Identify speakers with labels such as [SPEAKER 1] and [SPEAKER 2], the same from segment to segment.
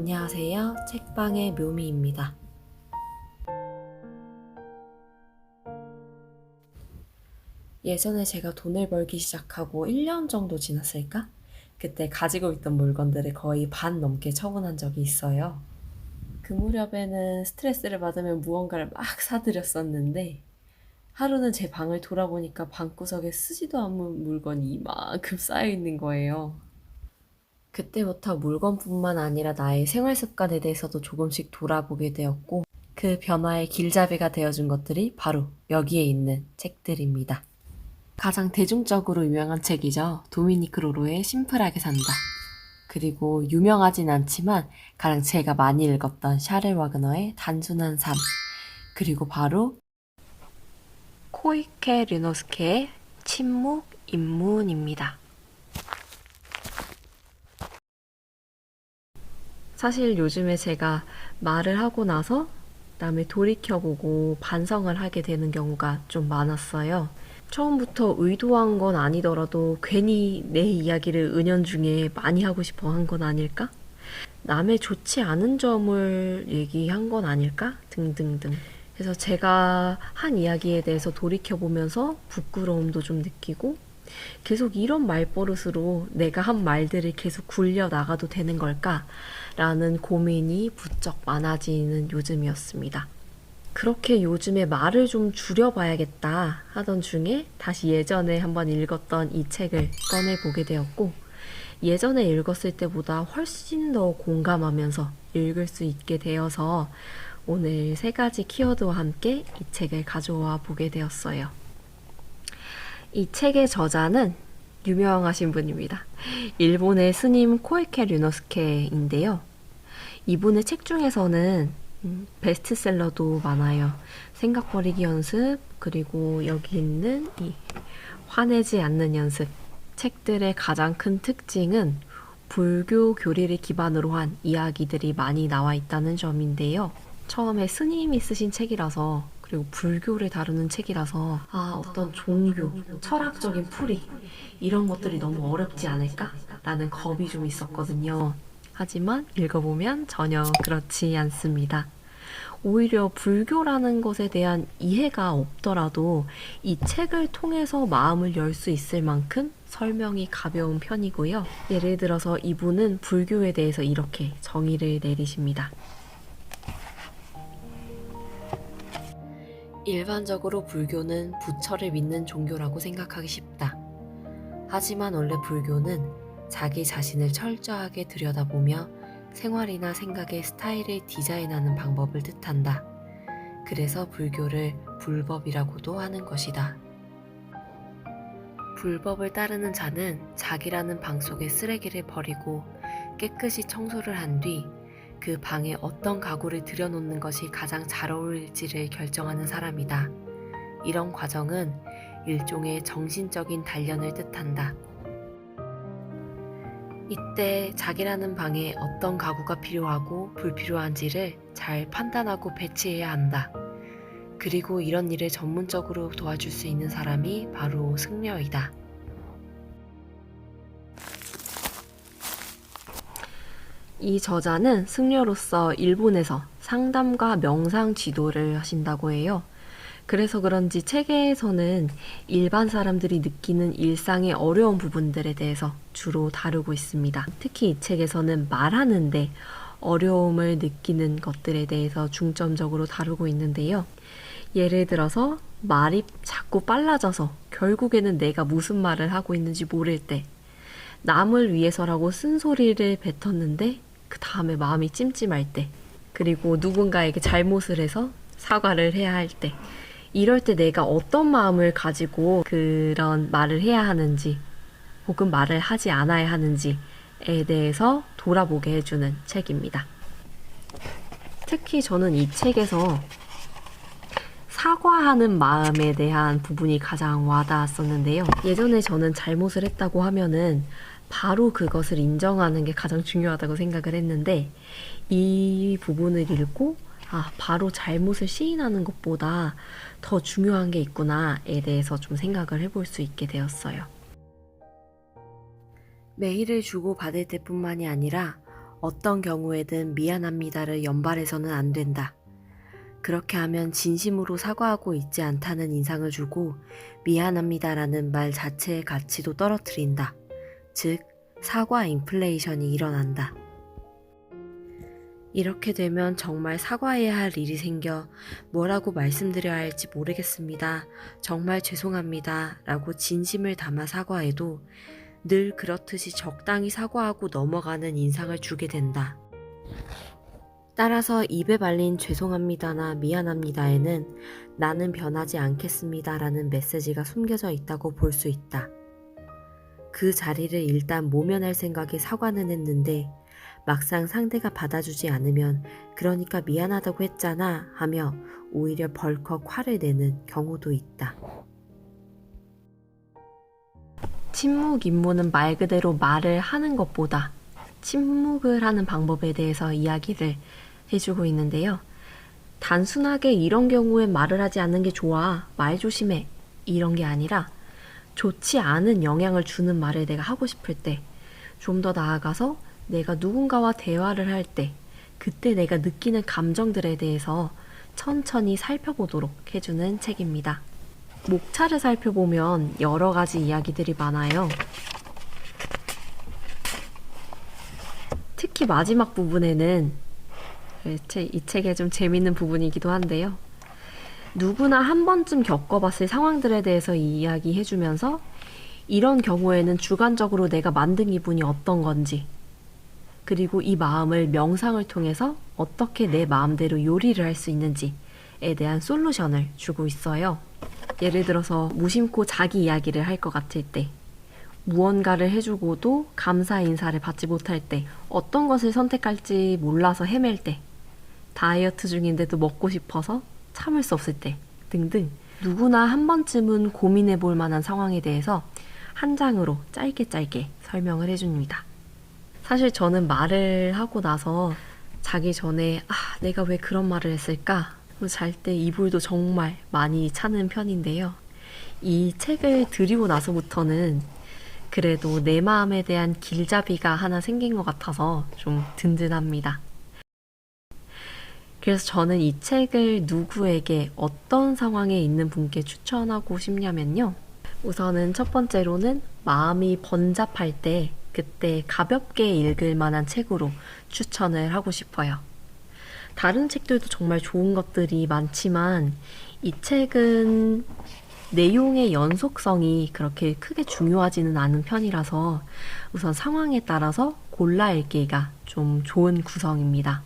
[SPEAKER 1] 안녕하세요. 책방의 묘미입니다. 예전에 제가 돈을 벌기 시작하고 1년 정도 지났을까? 그때 가지고 있던 물건들을 거의 반 넘게 처분한 적이 있어요. 그 무렵에는 스트레스를 받으면 무언가를 막 사들였었는데 하루는 제 방을 돌아보니까 방구석에 쓰지도 않은 물건이 이만큼 쌓여 있는 거예요. 그때부터 물건뿐만 아니라 나의 생활 습관에 대해서도 조금씩 돌아보게 되었고 그 변화의 길잡이가 되어준 것들이 바로 여기에 있는 책들입니다. 가장 대중적으로 유명한 책이죠. 도미니크 로로의 심플하게 산다. 그리고 유명하진 않지만 가장 제가 많이 읽었던 샤를 와그너의 단순한 삶. 그리고 바로 코이케 류노스케의 침묵 입문입니다. 사실 요즘에 제가 말을 하고 나서 그다음에 돌이켜보고 반성을 하게 되는 경우가 좀 많았어요. 처음부터 의도한 건 아니더라도 괜히 내 이야기를 은연중에 많이 하고 싶어 한 건 아닐까? 남의 좋지 않은 점을 얘기한 건 아닐까? 등등등. 그래서 제가 한 이야기에 대해서 돌이켜보면서 부끄러움도 좀 느끼고 계속 이런 말버릇으로 내가 한 말들을 계속 굴려 나가도 되는 걸까? 라는 고민이 부쩍 많아지는 요즘이었습니다. 그렇게 요즘에 말을 좀 줄여봐야겠다 하던 중에 다시 예전에 한번 읽었던 이 책을 꺼내보게 되었고 예전에 읽었을 때보다 훨씬 더 공감하면서 읽을 수 있게 되어서 오늘 3가지 키워드와 함께 이 책을 가져와 보게 되었어요. 이 책의 저자는 유명하신 분입니다. 일본의 스님 코이케 류노스케인데요. 이분의 책 중에서는 베스트셀러도 많아요. 생각 버리기 연습, 그리고 여기 있는 이 화내지 않는 연습. 책들의 가장 큰 특징은 불교 교리를 기반으로 한 이야기들이 많이 나와 있다는 점인데요. 처음에 스님이 쓰신 책이라서 그리고 불교를 다루는 책이라서 어떤 종교, 철학적인 풀이 이런 것들이 너무 어렵지 않을까? 라는 겁이 좀 있었거든요. 하지만 읽어보면 전혀 그렇지 않습니다. 오히려 불교라는 것에 대한 이해가 없더라도 이 책을 통해서 마음을 열 수 있을 만큼 설명이 가벼운 편이고요. 예를 들어서 이분은 불교에 대해서 이렇게 정의를 내리십니다. 일반적으로 불교는 부처를 믿는 종교라고 생각하기 쉽다. 하지만 원래 불교는 자기 자신을 철저하게 들여다보며 생활이나 생각의 스타일을 디자인하는 방법을 뜻한다. 그래서 불교를 불법이라고도 하는 것이다. 불법을 따르는 자는 자기라는 방 속에 쓰레기를 버리고 깨끗이 청소를 한 뒤 그 방에 어떤 가구를 들여놓는 것이 가장 잘 어울릴지를 결정하는 사람이다. 이런 과정은 일종의 정신적인 단련을 뜻한다. 이때 자기라는 방에 어떤 가구가 필요하고 불필요한지를 잘 판단하고 배치해야 한다. 그리고 이런 일을 전문적으로 도와줄 수 있는 사람이 바로 승려이다. 이 저자는 승려로서 일본에서 상담과 명상 지도를 하신다고 해요. 그래서 그런지 책에서는 일반 사람들이 느끼는 일상의 어려운 부분들에 대해서 주로 다루고 있습니다. 특히 이 책에서는 말하는데 어려움을 느끼는 것들에 대해서 중점적으로 다루고 있는데요. 예를 들어서 말이 자꾸 빨라져서 결국에는 내가 무슨 말을 하고 있는지 모를 때, 남을 위해서라고 쓴소리를 뱉었는데 그 다음에 마음이 찜찜할 때, 그리고 누군가에게 잘못을 해서 사과를 해야 할 때, 이럴 때 내가 어떤 마음을 가지고 그런 말을 해야 하는지 혹은 말을 하지 않아야 하는지에 대해서 돌아보게 해주는 책입니다. 특히 저는 이 책에서 사과하는 마음에 대한 부분이 가장 와닿았었는데요. 예전에 저는 잘못을 했다고 하면은 바로 그것을 인정하는 게 가장 중요하다고 생각을 했는데 이 부분을 읽고 바로 잘못을 시인하는 것보다 더 중요한 게 있구나에 대해서 좀 생각을 해볼 수 있게 되었어요. 메일을 주고받을 때뿐만이 아니라 어떤 경우에든 미안합니다를 연발해서는 안 된다. 그렇게 하면 진심으로 사과하고 있지 않다는 인상을 주고 미안합니다라는 말 자체의 가치도 떨어뜨린다. 즉, 사과 인플레이션이 일어난다. 이렇게 되면 정말 사과해야 할 일이 생겨 뭐라고 말씀드려야 할지 모르겠습니다. 정말 죄송합니다. 라고 진심을 담아 사과해도 늘 그렇듯이 적당히 사과하고 넘어가는 인상을 주게 된다. 따라서 입에 발린 죄송합니다나 미안합니다에는 나는 변하지 않겠습니다 라는 메시지가 숨겨져 있다고 볼 수 있다. 그 자리를 일단 모면할 생각에 사과는 했는데 막상 상대가 받아주지 않으면 그러니까 미안하다고 했잖아 하며 오히려 벌컥 화를 내는 경우도 있다. 침묵 임무는 말 그대로 말을 하는 것보다 침묵을 하는 방법에 대해서 이야기를 해주고 있는데요. 단순하게 이런 경우엔 말을 하지 않는 게 좋아, 말 조심해, 이런 게 아니라 좋지 않은 영향을 주는 말을 내가 하고 싶을 때, 좀 더 나아가서 내가 누군가와 대화를 할 때 그때 내가 느끼는 감정들에 대해서 천천히 살펴보도록 해주는 책입니다. 목차를 살펴보면 여러 가지 이야기들이 많아요. 특히 마지막 부분에는 이 책의 좀 재밌는 부분이기도 한데요. 누구나 한 번쯤 겪어봤을 상황들에 대해서 이야기해주면서 이런 경우에는 주관적으로 내가 만든 기분이 어떤 건지, 그리고 이 마음을 명상을 통해서 어떻게 내 마음대로 요리를 할 수 있는지에 대한 솔루션을 주고 있어요. 예를 들어서 무심코 자기 이야기를 할 것 같을 때, 무언가를 해주고도 감사 인사를 받지 못할 때, 어떤 것을 선택할지 몰라서 헤맬 때, 다이어트 중인데도 먹고 싶어서 참을 수 없을 때 등등 누구나 한 번쯤은 고민해 볼 만한 상황에 대해서 한 장으로 짧게 설명을 해줍니다. 사실 저는 말을 하고 나서 자기 전에 내가 왜 그런 말을 했을까? 잘 때 이불도 정말 많이 차는 편인데요. 이 책을 들이고 나서부터는 그래도 내 마음에 대한 길잡이가 하나 생긴 것 같아서 좀 든든합니다. 그래서 저는 이 책을 누구에게 어떤 상황에 있는 분께 추천하고 싶냐면요. 우선은 첫 번째로는 마음이 번잡할 때 그때 가볍게 읽을 만한 책으로 추천을 하고 싶어요. 다른 책들도 정말 좋은 것들이 많지만 이 책은 내용의 연속성이 그렇게 크게 중요하지는 않은 편이라서 우선 상황에 따라서 골라 읽기가 좀 좋은 구성입니다.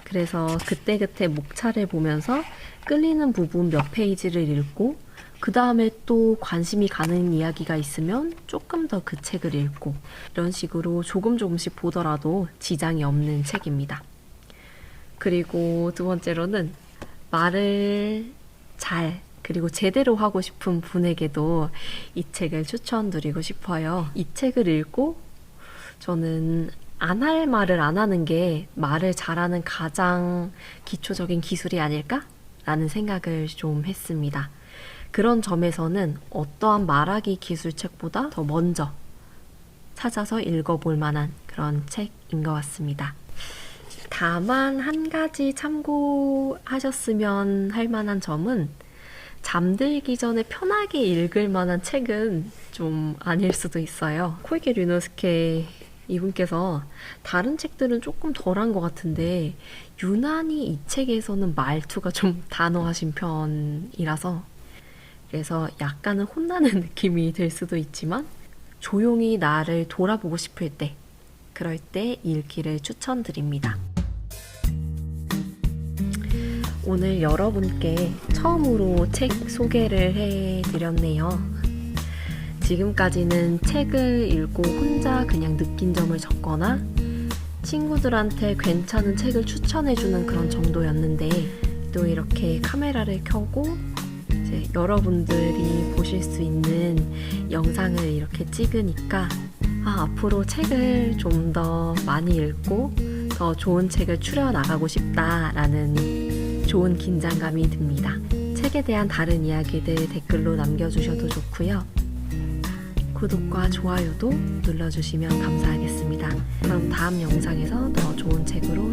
[SPEAKER 1] 그래서 그때그때 목차를 보면서 끌리는 부분 몇 페이지를 읽고 그 다음에 또 관심이 가는 이야기가 있으면 조금 더 그 책을 읽고 이런 식으로 조금씩 보더라도 지장이 없는 책입니다. 그리고 두 번째로는 말을 그리고 제대로 하고 싶은 분에게도 이 책을 추천드리고 싶어요. 이 책을 읽고 저는 안 할 말을 안 하는 게 말을 잘하는 가장 기초적인 기술이 아닐까? 라는 생각을 좀 했습니다. 그런 점에서는 어떠한 말하기 기술책보다 더 먼저 찾아서 읽어볼 만한 그런 책인 것 같습니다. 다만 한 가지 참고하셨으면 할 만한 점은 잠들기 전에 편하게 읽을 만한 책은 좀 아닐 수도 있어요. 코이케 류노스케 이분께서 다른 책들은 조금 덜한 것 같은데 유난히 이 책에서는 말투가 좀 단호하신 편이라서 그래서 약간은 혼나는 느낌이 들 수도 있지만 조용히 나를 돌아보고 싶을 때 그럴 때 읽기를 추천드립니다. 오늘 여러분께 처음으로 책 소개를 해드렸네요. 지금까지는 책을 읽고 혼자 그냥 느낀 점을 적거나 친구들한테 괜찮은 책을 추천해주는 그런 정도였는데 또 이렇게 카메라를 켜고 이제 여러분들이 보실 수 있는 영상을 이렇게 찍으니까 앞으로 책을 좀 더 많이 읽고 더 좋은 책을 추려나가고 싶다라는 좋은 긴장감이 듭니다. 책에 대한 다른 이야기들 댓글로 남겨주셔도 좋고요. 구독과 좋아요도 눌러주시면 감사하겠습니다. 그럼 다음 영상에서 더 좋은 책으로